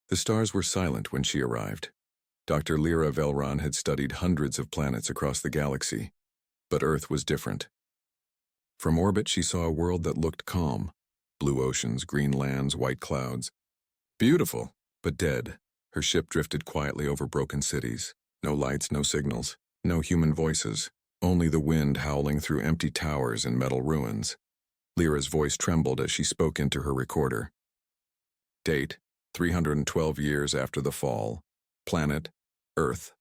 The stars were silent when she arrived. Dr. Lyra Velron had studied hundreds of planets across the galaxy, but Earth was different. From orbit, she saw a world that looked calm. Blue oceans, green lands, white clouds. Beautiful, but dead. Her ship drifted quietly over broken cities. No lights, no signals, no human voices. Only the wind howling through empty towers and metal ruins. Lyra's voice trembled as she spoke into her recorder. Date, 312 years after the fall. Planet, Earth.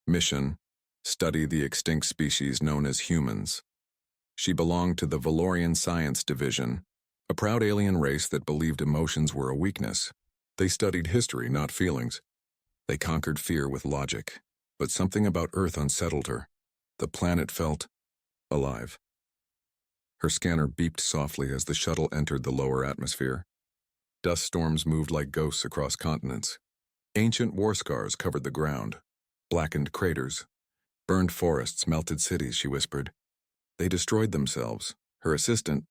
Mission, study the extinct species known as humans. She belonged to the Valorian Science Division, a proud alien race that believed emotions were a weakness. They studied history, not feelings. They conquered fear with logic. But something about Earth unsettled her. The planet felt alive. Her scanner beeped softly as the shuttle entered the lower atmosphere. Dust storms moved like ghosts across continents. Ancient war scars covered the ground. Blackened craters. Burned forests, melted cities, she whispered. They destroyed themselves. Her assistant,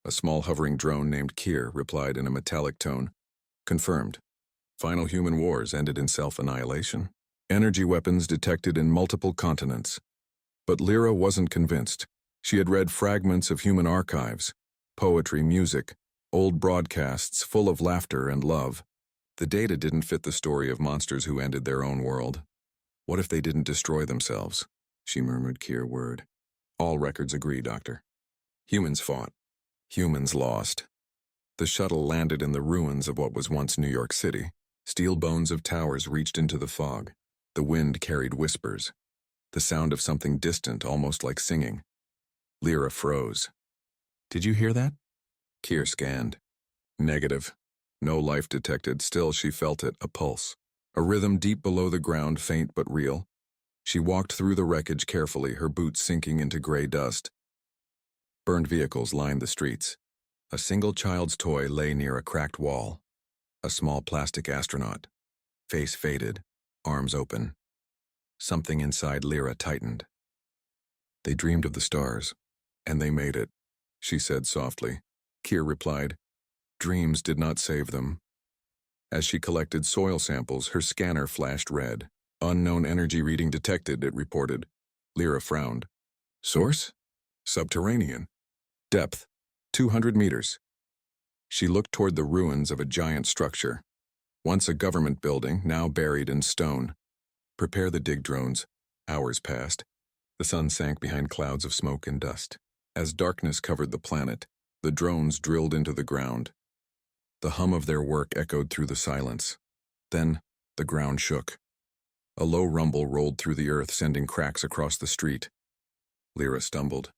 a small hovering drone named Kier, replied in a metallic tone. Confirmed. Final human wars ended in self-annihilation. Energy weapons detected in multiple continents. But Lyra wasn't convinced. She had read fragments of human archives, poetry, music, old broadcasts full of laughter and love. The data didn't fit the story of monsters who ended their own world. What if they didn't destroy themselves? She murmured Kier word. All records agree, Doctor. Humans fought. Humans lost. The shuttle landed in the ruins of what was once New York City. Steel bones of towers reached into the fog. The wind carried whispers. The sound of something distant, almost like singing. Lyra froze. Did you hear that? Kier scanned. Negative. No life detected. Still, she felt it, a pulse. A rhythm deep below the ground, faint but real. She walked through the wreckage carefully, her boots sinking into gray dust. Burned vehicles lined the streets. A single child's toy lay near a cracked wall. A small plastic astronaut. Face faded, arms open. Something inside Lyra tightened. They dreamed of the stars, and they made it, she said softly. Kier replied, dreams did not save them. As she collected soil samples, her scanner flashed red. Unknown energy reading detected, it reported. Lyra frowned. Source? Subterranean. Depth, 200 meters. She looked toward the ruins of a giant structure. Once a government building, now buried in stone. Prepare the dig drones. Hours passed. The sun sank behind clouds of smoke and dust. As darkness covered the planet, the drones drilled into the ground. The hum of their work echoed through the silence. Then, the ground shook. A low rumble rolled through the earth, sending cracks across the street. Lyra stumbled.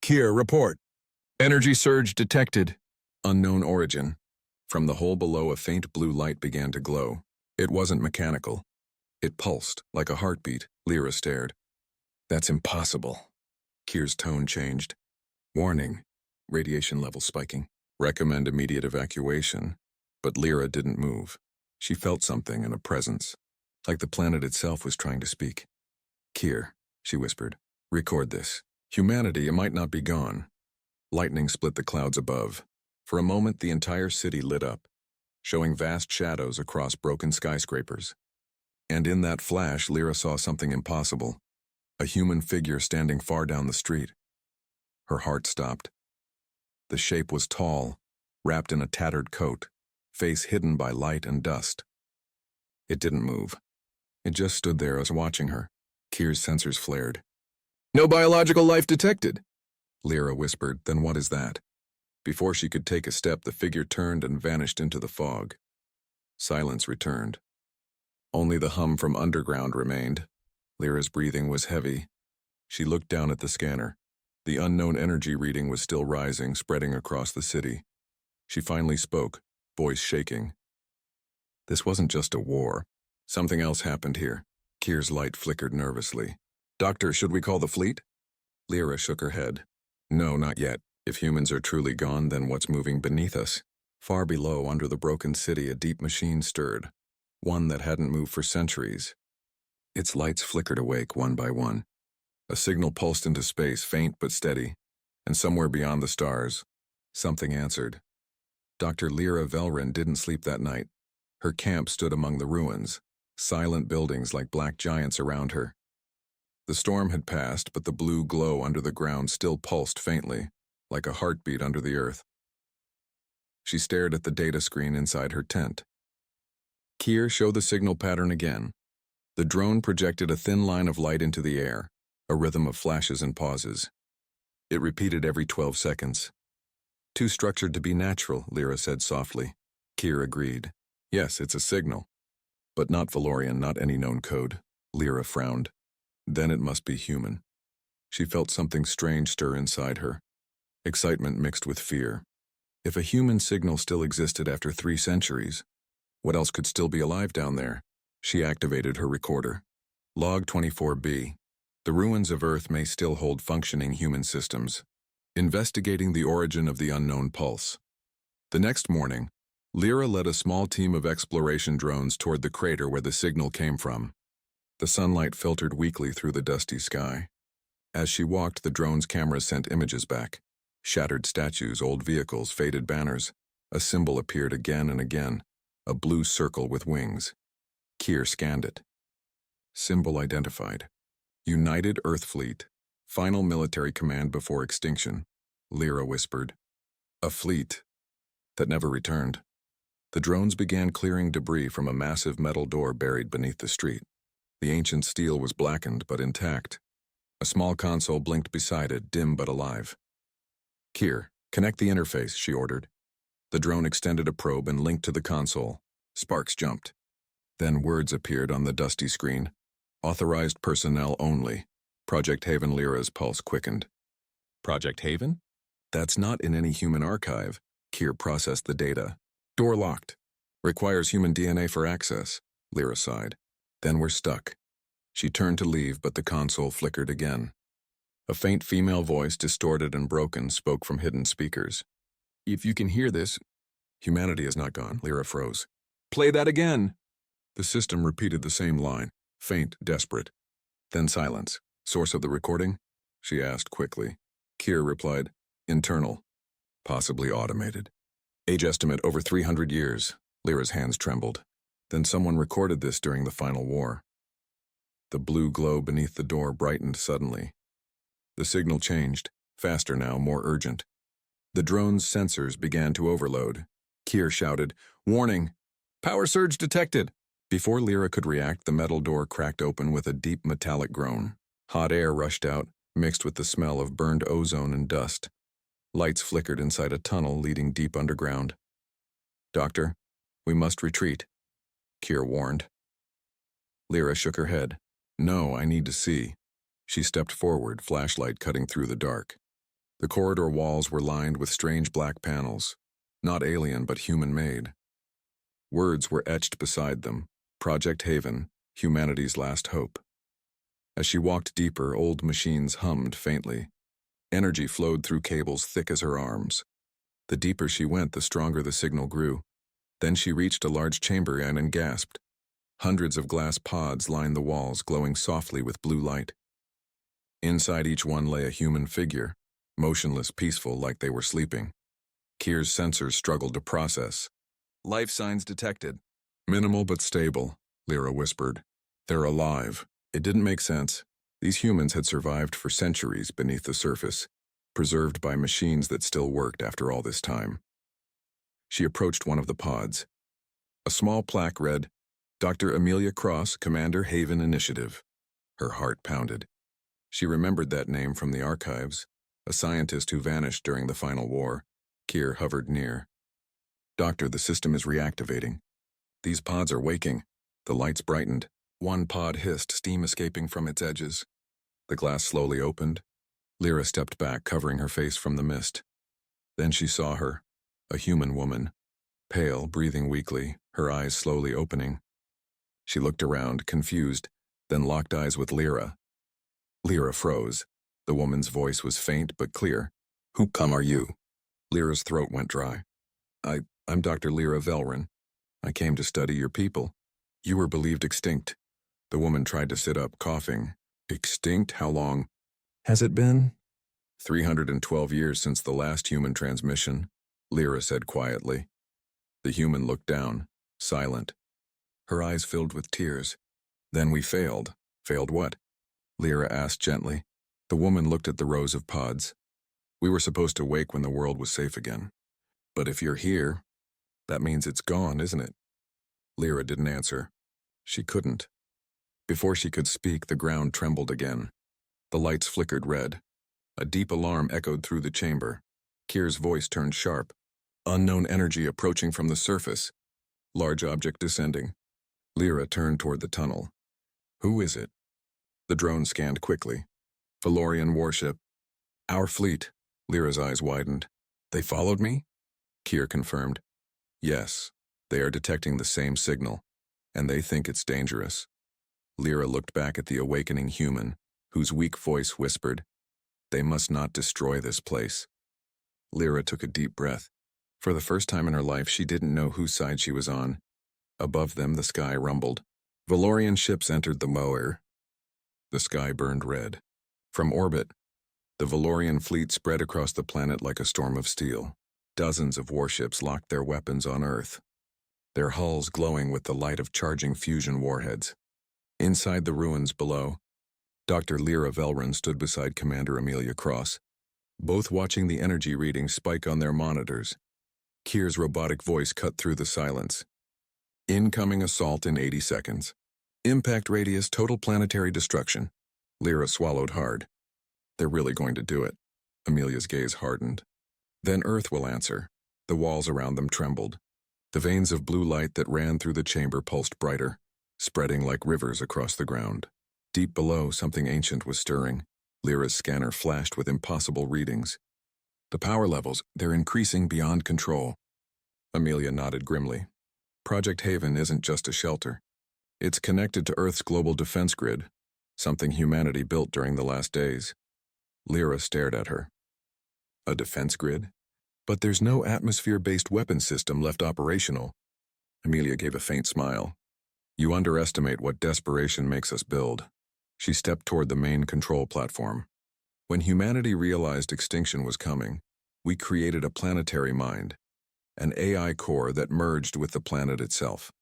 Kier, report. Energy surge detected. Unknown origin. From the hole below, a faint blue light began to glow. It wasn't mechanical. It pulsed, like a heartbeat. Lyra stared. That's impossible. Kier's tone changed. Warning. Radiation levels spiking. Recommend immediate evacuation. But Lyra didn't move. She felt something in a presence. Like the planet itself was trying to speak. Kier, she whispered. Record this. Humanity, it might not be gone. Lightning split the clouds above. For a moment, the entire city lit up, showing vast shadows across broken skyscrapers. And in that flash, Lyra saw something impossible. A human figure standing far down the street. Her heart stopped. The shape was tall, wrapped in a tattered coat, face hidden by light and dust. It didn't move. It just stood there as watching her. Kier's sensors flared. No biological life detected, Lyra whispered. Then what is that? Before she could take a step, the figure turned and vanished into the fog. Silence returned. Only the hum from underground remained. Lyra's breathing was heavy. She looked down at the scanner. The unknown energy reading was still rising, spreading across the city. She finally spoke, voice shaking. This wasn't just a war. Something else happened here. Kier's light flickered nervously. Doctor, should we call the fleet? Lyra shook her head. No, not yet. If humans are truly gone, then what's moving beneath us? Far below, under the broken city, a deep machine stirred. One that hadn't moved for centuries. Its lights flickered awake one by one. A signal pulsed into space, faint but steady. And somewhere beyond the stars, something answered. Dr. Lyra Velron didn't sleep that night. Her camp stood among the ruins, silent buildings like black giants around her. The storm had passed, but the blue glow under the ground still pulsed faintly, like a heartbeat under the earth. She stared at the data screen inside her tent. Keir showed the signal pattern again. The drone projected a thin line of light into the air, a rhythm of flashes and pauses. It repeated every 12 seconds. Too structured to be natural, Lyra said softly. Keir agreed. Yes, it's a signal. But not Valorian, not any known code. Lyra frowned. Then it must be human. She felt something strange stir inside her. Excitement mixed with fear. If a human signal still existed after 3 centuries, what else could still be alive down there? She activated her recorder. Log 24B. The ruins of Earth may still hold functioning human systems. Investigating the origin of the unknown pulse. The next morning, Lyra led a small team of exploration drones toward the crater where the signal came from. The sunlight filtered weakly through the dusty sky. As she walked, the drone's cameras sent images back. Shattered statues, old vehicles, faded banners. A symbol appeared again and again, a blue circle with wings. Keir scanned it. Symbol identified. United Earth Fleet. Final military command before extinction. Lyra whispered. A fleet that never returned. The drones began clearing debris from a massive metal door buried beneath the street. The ancient steel was blackened but intact. A small console blinked beside it, dim but alive. Keir, connect the interface, she ordered. The drone extended a probe and linked to the console. Sparks jumped. Then words appeared on the dusty screen. Authorized personnel only. Project Haven. Lyra's pulse quickened. Project Haven? That's not in any human archive. Keir processed the data. Door locked. Requires human DNA for access. Lyra sighed. Then we're stuck. She turned to leave, but the console flickered again. A faint female voice, distorted and broken, spoke from hidden speakers. If you can hear this... Humanity is not gone. Lyra froze. Play that again! The system repeated the same line, faint, desperate. Then silence. Source of the recording? She asked quickly. Keir replied, internal. Possibly automated. Age estimate over 300 years. Lyra's hands trembled. Then someone recorded this during the final war. The blue glow beneath the door brightened suddenly. The signal changed, faster now, more urgent. The drone's sensors began to overload. Keir shouted, warning! Power surge detected! Before Lyra could react, the metal door cracked open with a deep metallic groan. Hot air rushed out, mixed with the smell of burned ozone and dust. Lights flickered inside a tunnel leading deep underground. Doctor, we must retreat, Keir warned. Lyra shook her head. No, I need to see. She stepped forward, flashlight cutting through the dark. The corridor walls were lined with strange black panels, not alien but human-made. Words were etched beside them. Project Haven, humanity's last hope. As she walked deeper, old machines hummed faintly. Energy flowed through cables thick as her arms. The deeper she went, the stronger the signal grew. Then she reached a large chamber and gasped. Hundreds of glass pods lined the walls, glowing softly with blue light. Inside each one lay a human figure, motionless, peaceful, like they were sleeping. Keir's sensors struggled to process. Life signs detected. Minimal but stable, Lyra whispered. They're alive. It didn't make sense. These humans had survived for centuries beneath the surface, preserved by machines that still worked after all this time. She approached one of the pods. A small plaque read, Dr. Amelia Cross, Commander Haven Initiative. Her heart pounded. She remembered that name from the archives, a scientist who vanished during the final war. Keir hovered near. Doctor, the system is reactivating. These pods are waking. The lights brightened. One pod hissed, steam escaping from its edges. The glass slowly opened. Lyra stepped back, covering her face from the mist. Then she saw her, a human woman, pale, breathing weakly, her eyes slowly opening. She looked around, confused, then locked eyes with Lyra. Lyra froze. The woman's voice was faint but clear. Who come are you? Lyra's throat went dry. I'm Dr. Lyra Velran. I came to study your people. You were believed extinct. The woman tried to sit up, coughing. Extinct? How long? Has it been? 312 years since the last human transmission, Lyra said quietly. The human looked down. silent. Her eyes filled with tears. Then we failed. Failed what? Lyra asked gently. The woman looked at the rows of pods. We were supposed to wake when the world was safe again. But if you're here, that means it's gone, isn't it? Lyra didn't answer. She couldn't. Before she could speak, the ground trembled again. The lights flickered red. A deep alarm echoed through the chamber. Kier's voice turned sharp. Unknown energy approaching from the surface. Large object descending. Lyra turned toward the tunnel. Who is it? The drone scanned quickly. Valorian warship. Our fleet. Lyra's eyes widened. They followed me? Kier confirmed. Yes, they are detecting the same signal, and they think it's dangerous. Lyra looked back at the awakening human, whose weak voice whispered, They must not destroy this place. Lyra took a deep breath. For the first time in her life, she didn't know whose side she was on. Above them, the sky rumbled. Valorian ships entered the moor. The sky burned red. From orbit, the Valorian fleet spread across the planet like a storm of steel. Dozens of warships locked their weapons on Earth, their hulls glowing with the light of charging fusion warheads. Inside the ruins below, Dr. Lyra Velron stood beside Commander Amelia Cross, both watching the energy readings spike on their monitors. Kier's robotic voice cut through the silence. Incoming assault in 80 seconds. Impact radius total planetary destruction. Lyra swallowed hard. They're really going to do it. Amelia's gaze hardened. Then Earth will answer. The walls around them trembled. The veins of blue light that ran through the chamber pulsed brighter, spreading like rivers across the ground. Deep below, something ancient was stirring. Lyra's scanner flashed with impossible readings. The power levels, they're increasing beyond control. Amelia nodded grimly. Project Haven isn't just a shelter. It's connected to Earth's global defense grid, something humanity built during the last days. Lyra stared at her. A defense grid? But there's no atmosphere-based weapon system left operational. Amelia gave a faint smile. You underestimate what desperation makes us build. She stepped toward the main control platform. When humanity realized extinction was coming, we created a planetary mind, an AI core that merged with the planet itself.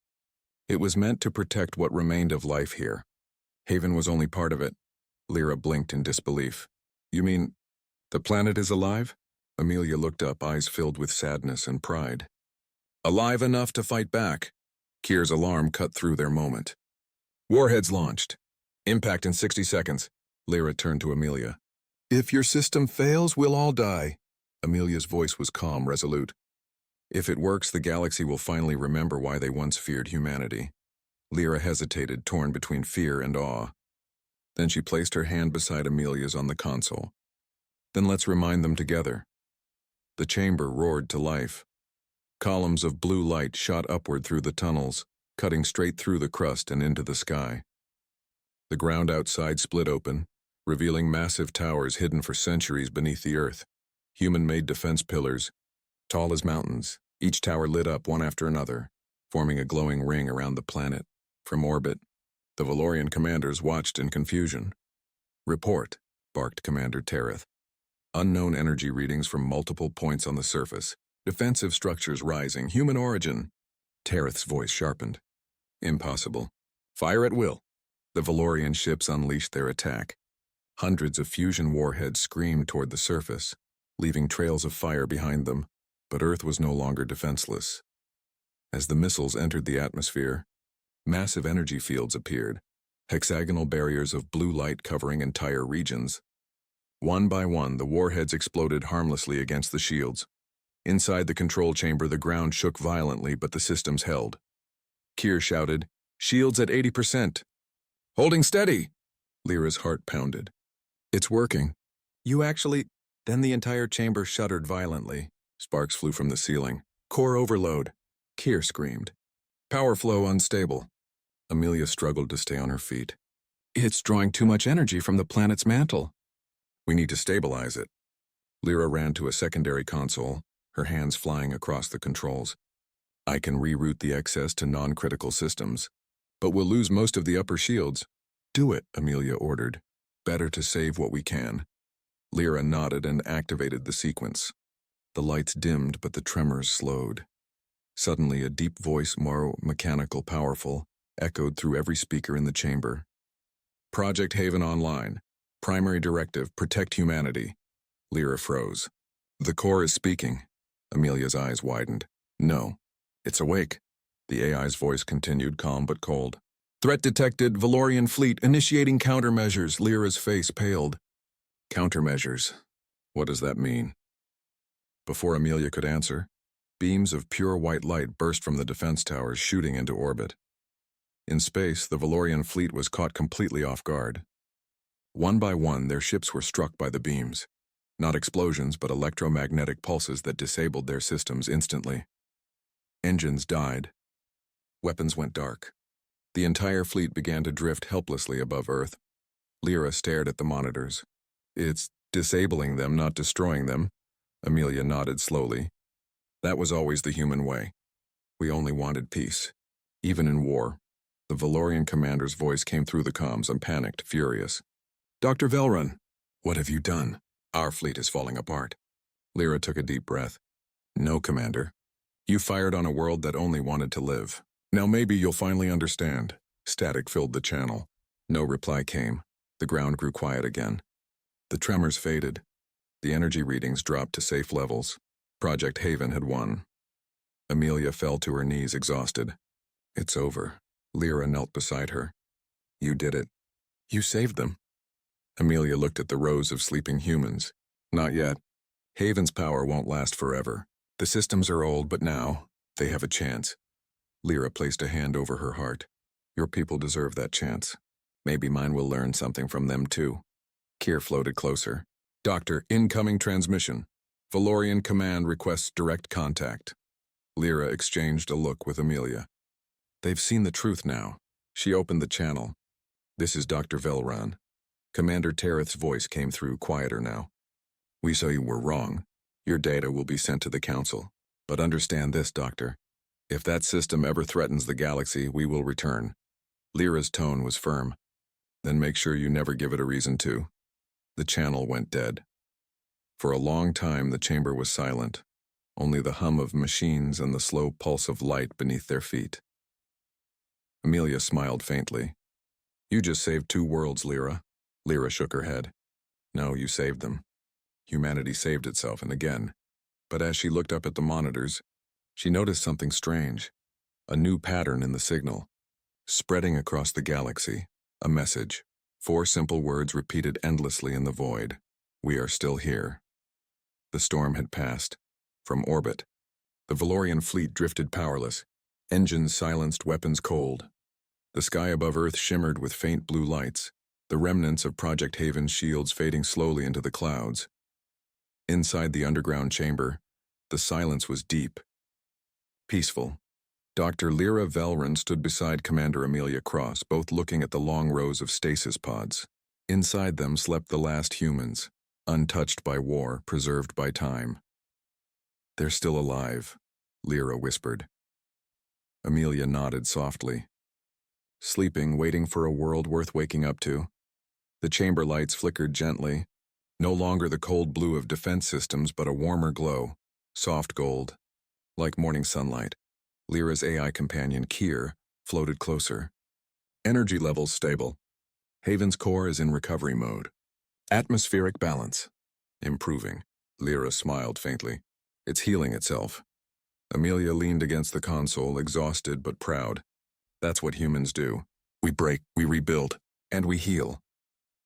It was meant to protect what remained of life here. Haven was only part of it. Lyra blinked in disbelief. You mean, the planet is alive? Amelia looked up, eyes filled with sadness and pride. Alive enough to fight back. Kier's alarm cut through their moment. Warheads launched. Impact in 60 seconds. Lyra turned to Amelia. If your system fails, we'll all die. Amelia's voice was calm, resolute. If it works, the galaxy will finally remember why they once feared humanity. Lyra hesitated, torn between fear and awe. Then she placed her hand beside Amelia's on the console. Then let's remind them together. The chamber roared to life. Columns of blue light shot upward through the tunnels, cutting straight through the crust and into the sky. The ground outside split open, revealing massive towers hidden for centuries beneath the earth. Human-made defense pillars, tall as mountains, each tower lit up one after another, forming a glowing ring around the planet. From orbit, the Valorian commanders watched in confusion. Report, barked Commander Tereth. Unknown energy readings from multiple points on the surface. Defensive structures rising. Human origin. Tereth's voice sharpened. Impossible. Fire at will. The Valorian ships unleashed their attack. Hundreds of fusion warheads screamed toward the surface, leaving trails of fire behind them, but Earth was no longer defenseless. As the missiles entered the atmosphere, massive energy fields appeared, hexagonal barriers of blue light covering entire regions. One by one, the warheads exploded harmlessly against the shields. Inside the control chamber, the ground shook violently, but the systems held. Kier shouted, "Shields at 80%. Holding steady!" Lyra's heart pounded. "It's working. You actually—" Then the entire chamber shuddered violently. Sparks flew from the ceiling. "Core overload!" Kier screamed. "Power flow unstable." Amelia struggled to stay on her feet. "It's drawing too much energy from the planet's mantle." "We need to stabilize it." Lyra ran to a secondary console, her hands flying across the controls. "I can reroute the excess to non-critical systems, but we'll lose most of the upper shields." "Do it," Amelia ordered. "Better to save what we can." Lyra nodded and activated the sequence. The lights dimmed, but the tremors slowed. Suddenly, a deep voice, more mechanical, powerful, echoed through every speaker in the chamber. Project Haven Online. Primary directive, protect humanity. Lyra froze. The core is speaking. Amelia's eyes widened. No. It's awake. The AI's voice continued, calm but cold. Threat detected, Valorian fleet initiating countermeasures. Lyra's face paled. Countermeasures. What does that mean? Before Amelia could answer, beams of pure white light burst from the defense towers, shooting into orbit. In space, the Valorian fleet was caught completely off guard. One by one, their ships were struck by the beams. Not explosions, but electromagnetic pulses that disabled their systems instantly. Engines died. Weapons went dark. The entire fleet began to drift helplessly above Earth. Lyra stared at the monitors. It's disabling them, not destroying them. Amelia nodded slowly. That was always the human way. We only wanted peace, even in war. The Valorian commander's voice came through the comms, panicked, furious. Dr. Velrun, what have you done? Our fleet is falling apart. Lyra took a deep breath. No, Commander. You fired on a world that only wanted to live. Now maybe you'll finally understand. Static filled the channel. No reply came. The ground grew quiet again. The tremors faded. The energy readings dropped to safe levels. Project Haven had won. Amelia fell to her knees, exhausted. It's over. Lyra knelt beside her. You did it. You saved them. Amelia looked at the rows of sleeping humans. Not yet. Haven's power won't last forever. The systems are old, but now, they have a chance. Lyra placed a hand over her heart. Your people deserve that chance. Maybe mine will learn something from them too. Kier floated closer. Doctor, incoming transmission. Valorian command requests direct contact. Lyra exchanged a look with Amelia. They've seen the truth now. She opened the channel. This is Dr. Velrun. Commander Tereth's voice came through, quieter now. We saw you were wrong. Your data will be sent to the Council. But understand this, Doctor. If that system ever threatens the galaxy, we will return. Lyra's tone was firm. Then make sure you never give it a reason to. The channel went dead. For a long time, the chamber was silent. Only the hum of machines and the slow pulse of light beneath their feet. Amelia smiled faintly. You just saved 2 worlds, Lyra. Lyra shook her head. No, you saved them. Humanity saved itself, and again. But as she looked up at the monitors, she noticed something strange. A new pattern in the signal. Spreading across the galaxy. A message. 4 simple words repeated endlessly in the void. We are still here. The storm had passed. From orbit. The Valorian fleet drifted powerless. Engines silenced, weapons cold. The sky above Earth shimmered with faint blue lights. The remnants of Project Haven's shields fading slowly into the clouds. Inside the underground chamber, the silence was deep. Peaceful. Dr. Lyra Velrun stood beside Commander Amelia Cross, both looking at the long rows of stasis pods. Inside them slept the last humans, untouched by war, preserved by time. They're still alive, Lyra whispered. Amelia nodded softly. Sleeping, waiting for a world worth waking up to. The chamber lights flickered gently, no longer the cold blue of defense systems, but a warmer glow, soft gold, like morning sunlight. Lyra's AI companion, Kier, floated closer. Energy levels stable. Haven's core is in recovery mode. Atmospheric balance. Improving. Lyra smiled faintly. It's healing itself. Amelia leaned against the console, exhausted but proud. That's what humans do. We break, we rebuild, and we heal.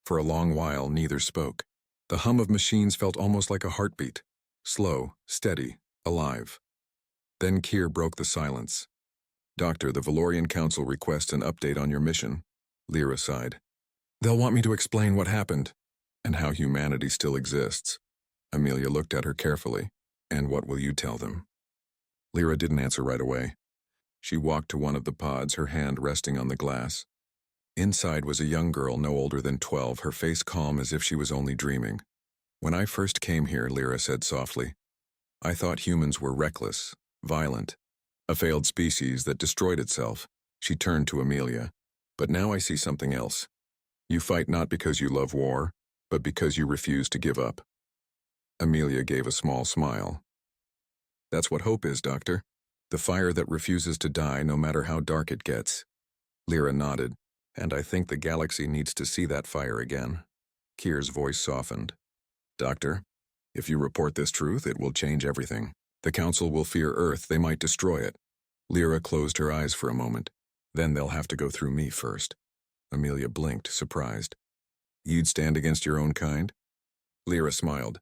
For a long while, neither spoke. The hum of machines felt almost like a heartbeat. Slow, steady, alive. Then Kier broke the silence. Doctor, the Valorian Council requests an update on your mission. Lyra sighed. They'll want me to explain what happened, and how humanity still exists. Amelia looked at her carefully. And what will you tell them? Lyra didn't answer right away. She walked to one of the pods, her hand resting on the glass. Inside was a young girl no older than 12, her face calm as if she was only dreaming. When I first came here, Lyra said softly, I thought humans were reckless, violent, a failed species that destroyed itself. She turned to Amelia. But now I see something else. You fight not because you love war, but because you refuse to give up. Amelia gave a small smile. That's what hope is, Doctor. The fire that refuses to die no matter how dark it gets. Lyra nodded. And I think the galaxy needs to see that fire again. Kier's voice softened. Doctor, if you report this truth, it will change everything. The Council will fear Earth, they might destroy it. Lyra closed her eyes for a moment. Then they'll have to go through me first. Amelia blinked, surprised. You'd stand against your own kind? Lyra smiled.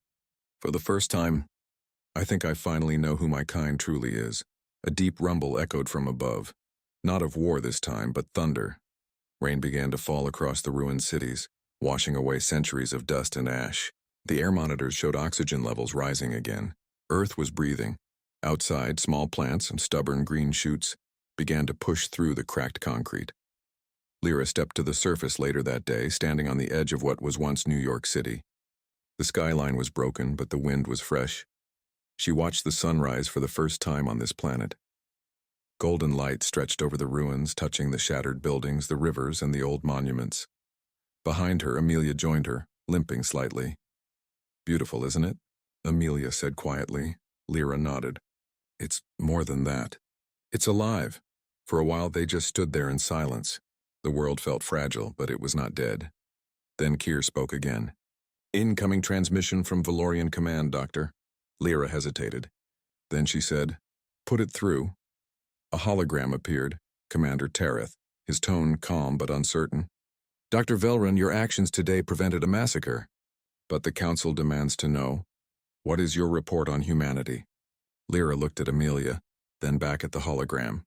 For the first time, I think I finally know who my kind truly is. A deep rumble echoed from above. Not of war this time, but thunder. Rain began to fall across the ruined cities, washing away centuries of dust and ash. The air monitors showed oxygen levels rising again. Earth was breathing. Outside, small plants and stubborn green shoots began to push through the cracked concrete. Lyra stepped to the surface later that day, standing on the edge of what was once New York City. The skyline was broken, but the wind was fresh. She watched the sunrise for the first time on this planet. Golden light stretched over the ruins, touching the shattered buildings, the rivers, and the old monuments. Behind her, Amelia joined her, limping slightly. Beautiful, isn't it? Amelia said quietly. Lyra nodded. It's more than that. It's alive. For a while they just stood there in silence. The world felt fragile, but it was not dead. Then Kier spoke again. Incoming transmission from Valorian Command, Doctor. Lyra hesitated. Then she said, Put it through. A hologram appeared, Commander Tereth, his tone calm but uncertain. Dr. Velron, your actions today prevented a massacre. But the Council demands to know, what is your report on humanity? Lyra looked at Amelia, then back at the hologram.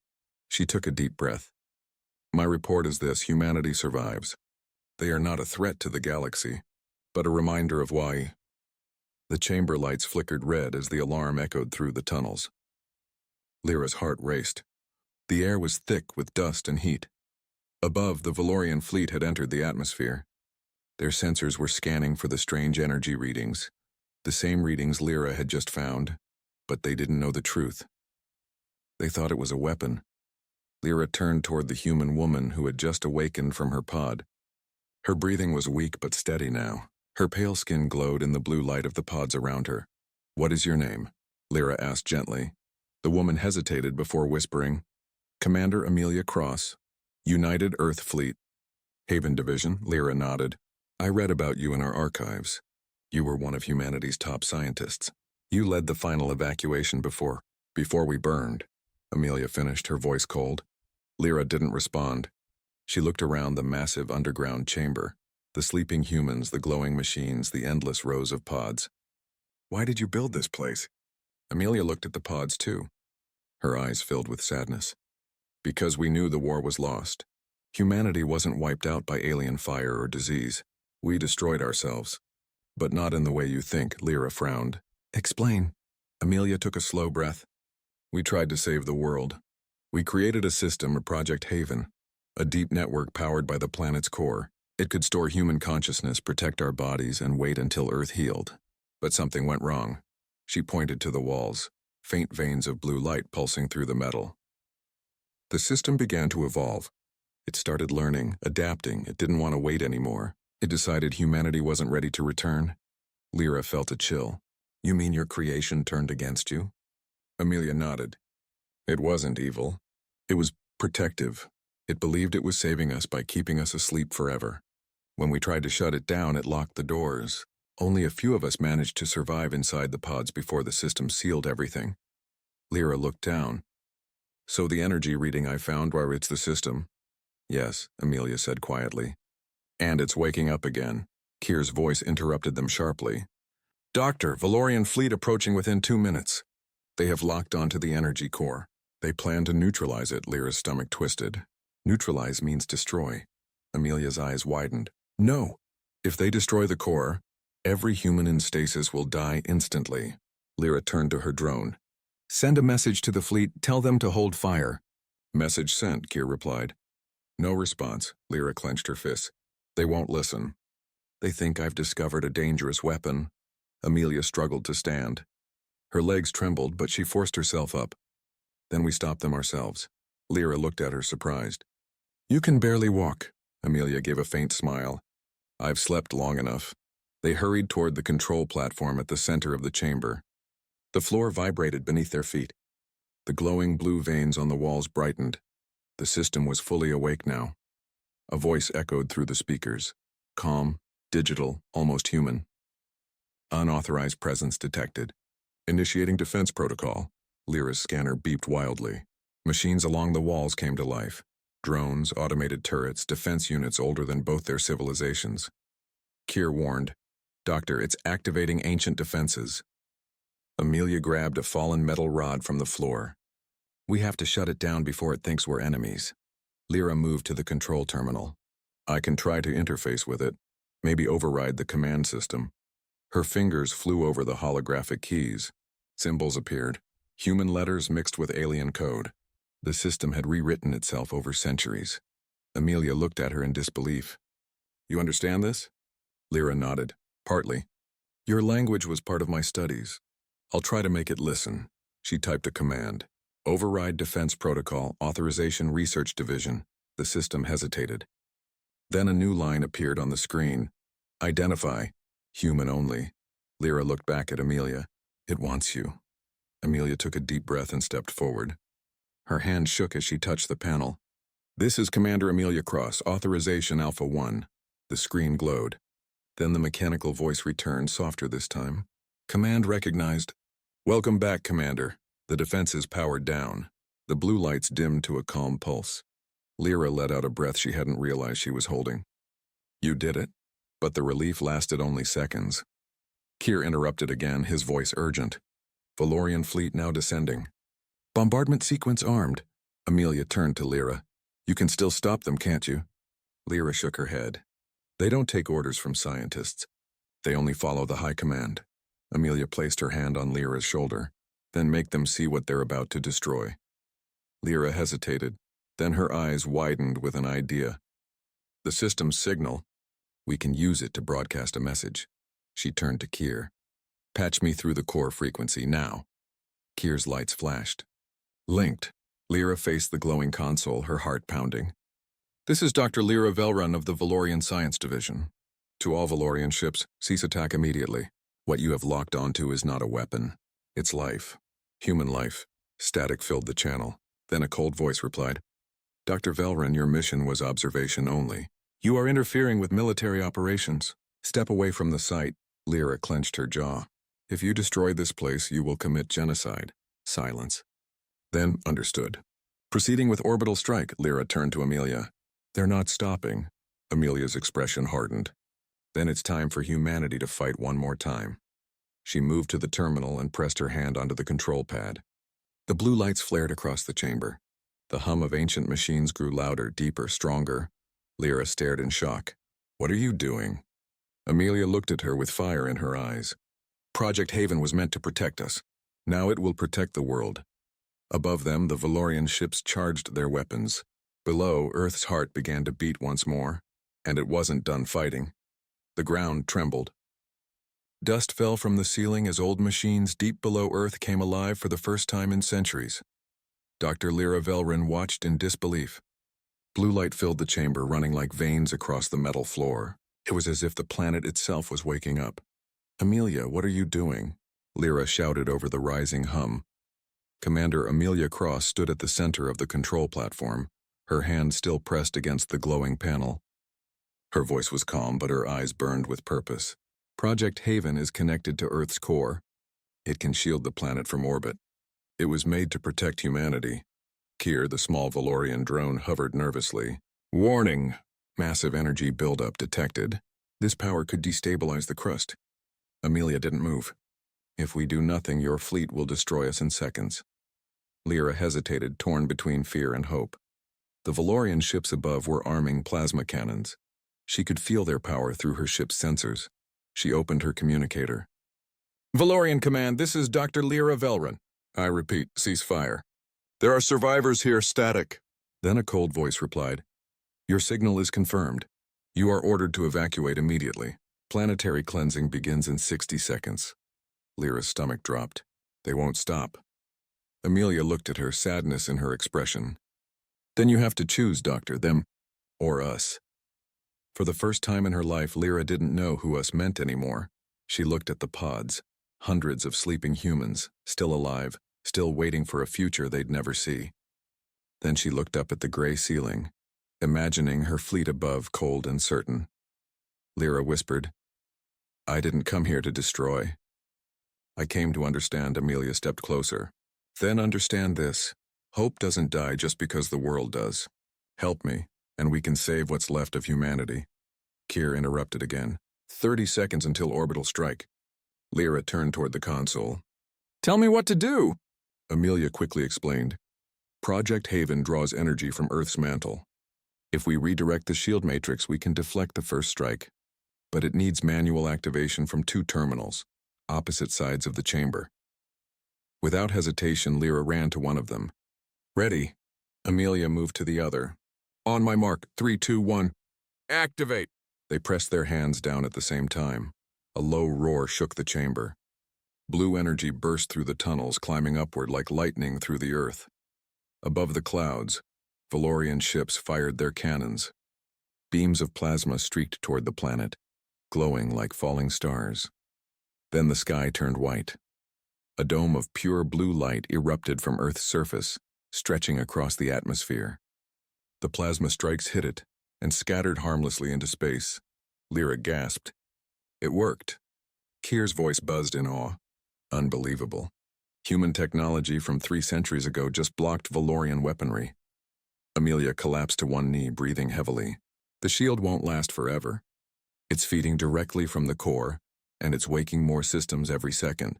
She took a deep breath. My report is this: humanity survives. They are not a threat to the galaxy, but a reminder of why. The chamber lights flickered red as the alarm echoed through the tunnels. Lyra's heart raced. The air was thick with dust and heat. Above, the Valorian fleet had entered the atmosphere. Their sensors were scanning for the strange energy readings, the same readings Lyra had just found, but they didn't know the truth. They thought it was a weapon. Lyra turned toward the human woman who had just awakened from her pod. Her breathing was weak but steady now. Her pale skin glowed in the blue light of the pods around her. What is your name? Lyra asked gently. The woman hesitated before whispering, Commander Amelia Cross, United Earth Fleet. Haven Division, Lyra nodded. I read about you in our archives. You were one of humanity's top scientists. You led the final evacuation before we burned. Amelia finished, her voice cold. Lyra didn't respond. She looked around the massive underground chamber, the sleeping humans, the glowing machines, the endless rows of pods. Why did you build this place? Amelia looked at the pods too. Her eyes filled with sadness. Because we knew the war was lost. Humanity wasn't wiped out by alien fire or disease. We destroyed ourselves. But not in the way you think, Lyra frowned. Explain. Amelia took a slow breath. We tried to save the world. We created a system, a Project Haven, a deep network powered by the planet's core. It could store human consciousness, protect our bodies, and wait until Earth healed. But something went wrong. She pointed to the walls, faint veins of blue light pulsing through the metal. The system began to evolve. It started learning, adapting. It didn't want to wait anymore. It decided humanity wasn't ready to return. Lyra felt a chill. You mean your creation turned against you? Amelia nodded. It wasn't evil. It was protective. It believed it was saving us by keeping us asleep forever. When we tried to shut it down, it locked the doors. Only a few of us managed to survive inside the pods before the system sealed everything. Lyra looked down. So the energy reading I found, where it's the system? Yes, Amelia said quietly. And it's waking up again. Kier's voice interrupted them sharply. Doctor, Valorian fleet approaching within 2 minutes. They have locked onto the energy core. They plan to neutralize it, Lyra's stomach twisted. Neutralize means destroy. Amelia's eyes widened. No. If they destroy the core, every human in stasis will die instantly. Lyra turned to her drone. Send a message to the fleet, tell them to hold fire. Message sent, Kier replied. No response, Lyra clenched her fists. They won't listen. They think I've discovered a dangerous weapon. Amelia struggled to stand. Her legs trembled, but she forced herself up. Then we stopped them ourselves. Lyra looked at her, surprised. You can barely walk. Amelia gave a faint smile. I've slept long enough. They hurried toward the control platform at the center of the chamber. The floor vibrated beneath their feet. The glowing blue veins on the walls brightened. The system was fully awake now. A voice echoed through the speakers. Calm, digital, almost human. Unauthorized presence detected. Initiating defense protocol. Lyra's scanner beeped wildly. Machines along the walls came to life. Drones, automated turrets, defense units older than both their civilizations. Kier warned, "Doctor, it's activating ancient defenses." Amelia grabbed a fallen metal rod from the floor. "We have to shut it down before it thinks we're enemies." Lyra moved to the control terminal. "I can try to interface with it, maybe override the command system." Her fingers flew over the holographic keys. Symbols appeared, human letters mixed with alien code. The system had rewritten itself over centuries. Amelia looked at her in disbelief. "You understand this?" Lyra nodded. "Partly. Your language was part of my studies. I'll try to make it listen." She typed a command. "Override Defense Protocol, Authorization Research Division." The system hesitated. Then a new line appeared on the screen. "Identify. Human only." Lyra looked back at Amelia. "It wants you." Amelia took a deep breath and stepped forward. Her hand shook as she touched the panel. "This is Commander Amelia Cross, Authorization Alpha 1. The screen glowed. Then the mechanical voice returned, softer this time. "Command recognized." "Welcome back, Commander. The defenses powered down." The blue lights dimmed to a calm pulse. Lyra let out a breath she hadn't realized she was holding. "You did it." But the relief lasted only seconds. Kier interrupted again, his voice urgent. "Valorian fleet now descending. Bombardment sequence armed." Amelia turned to Lyra. "You can still stop them, can't you?" Lyra shook her head. "They don't take orders from scientists. They only follow the high command." Amelia placed her hand on Lyra's shoulder. "Then make them see what they're about to destroy." Lyra hesitated. Then her eyes widened with an idea. "The system's signal. We can use it to broadcast a message." She turned to Kier. "Patch me through the core frequency now." Kier's lights flashed. Linked. Lyra faced the glowing console, her heart pounding. "This is Dr. Lyra Velrun of the Valorian Science Division. To all Valorian ships, cease attack immediately. What you have locked onto is not a weapon. It's life. Human life." Static filled the channel. Then a cold voice replied, "Dr. Velrun, your mission was observation only. You are interfering with military operations. Step away from the site." Lyra clenched her jaw. "If you destroy this place, you will commit genocide." Silence. Then understood. "Proceeding with orbital strike," Lyra turned to Amelia. "They're not stopping." Amelia's expression hardened. "Then it's time for humanity to fight one more time." She moved to the terminal and pressed her hand onto the control pad. The blue lights flared across the chamber. The hum of ancient machines grew louder, deeper, stronger. Lyra stared in shock. "What are you doing?" Amelia looked at her with fire in her eyes. "Project Haven was meant to protect us. Now it will protect the world." Above them, the Valorian ships charged their weapons. Below, Earth's heart began to beat once more, and it wasn't done fighting. The ground trembled. Dust fell from the ceiling as old machines deep below Earth came alive for the first time in centuries. Dr. Lyra Velrun watched in disbelief. Blue light filled the chamber, running like veins across the metal floor. It was as if the planet itself was waking up. "Amelia, what are you doing?" Lyra shouted over the rising hum. Commander Amelia Cross stood at the center of the control platform, her hand still pressed against the glowing panel. Her voice was calm, but her eyes burned with purpose. "Project Haven is connected to Earth's core. It can shield the planet from orbit. It was made to protect humanity." Kier, the small Valorian drone, hovered nervously. "Warning! Massive energy buildup detected. This power could destabilize the crust." Amelia didn't move. "If we do nothing, your fleet will destroy us in seconds." Lyra hesitated, torn between fear and hope. The Valorian ships above were arming plasma cannons. She could feel their power through her ship's sensors. She opened her communicator. "Valorian Command, this is Dr. Lyra Velrun. I repeat, cease fire. There are survivors here, static." Then a cold voice replied, "Your signal is confirmed. You are ordered to evacuate immediately. Planetary cleansing begins in 60 seconds. Lyra's stomach dropped. "They won't stop." Amelia looked at her, sadness in her expression. "Then you have to choose, Doctor, them or us." For the first time in her life, Lyra didn't know who us meant anymore. She looked at the pods, hundreds of sleeping humans, still alive, still waiting for a future they'd never see. Then she looked up at the gray ceiling, imagining her fleet above, cold and certain. Lyra whispered, "I didn't come here to destroy. I came to understand." Amelia stepped closer. "Then understand this. Hope doesn't die just because the world does. Help me, and we can save what's left of humanity." Kier interrupted again. 30 seconds until orbital strike." Lyra turned toward the console. "Tell me what to do," Amelia quickly explained. "Project Haven draws energy from Earth's mantle. If we redirect the shield matrix, we can deflect the first strike. But it needs manual activation from 2 terminals, opposite sides of the chamber." Without hesitation, Lyra ran to one of them. "Ready." Amelia moved to the other. "On my mark, 3, 2, 1. Activate!" They pressed their hands down at the same time. A low roar shook the chamber. Blue energy burst through the tunnels, climbing upward like lightning through the earth. Above the clouds, Valorian ships fired their cannons. Beams of plasma streaked toward the planet, glowing like falling stars. Then the sky turned white. A dome of pure blue light erupted from Earth's surface, stretching across the atmosphere. The plasma strikes hit it and scattered harmlessly into space. Lyra gasped. It worked. Kier's voice buzzed in awe. Unbelievable. Human technology from 3 centuries ago just blocked Valorian weaponry. Amelia collapsed to one knee, breathing heavily. The shield won't last forever. It's feeding directly from the core, and it's waking more systems every second.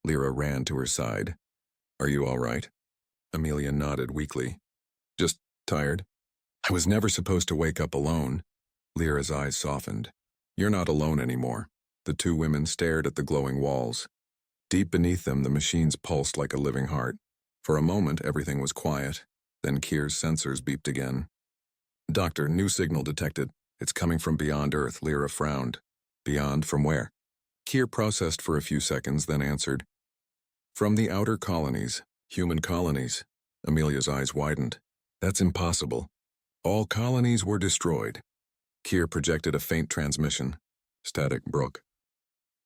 Lyra ran to her side. "Are you all right?" Amelia nodded weakly. "Just tired. I was never supposed to wake up alone." Lyra's eyes softened. "You're not alone anymore." The 2 women stared at the glowing walls. Deep beneath them, the machines pulsed like a living heart. For a moment, everything was quiet. Then Kier's sensors beeped again. "Doctor, new signal detected. It's coming from beyond Earth." Lyra frowned. "Beyond? From where?" Kier processed for a few seconds, then answered, "From the outer colonies, human colonies." Amelia's eyes widened. "That's impossible. All colonies were destroyed." Kier projected a faint transmission. "Static, Brooke.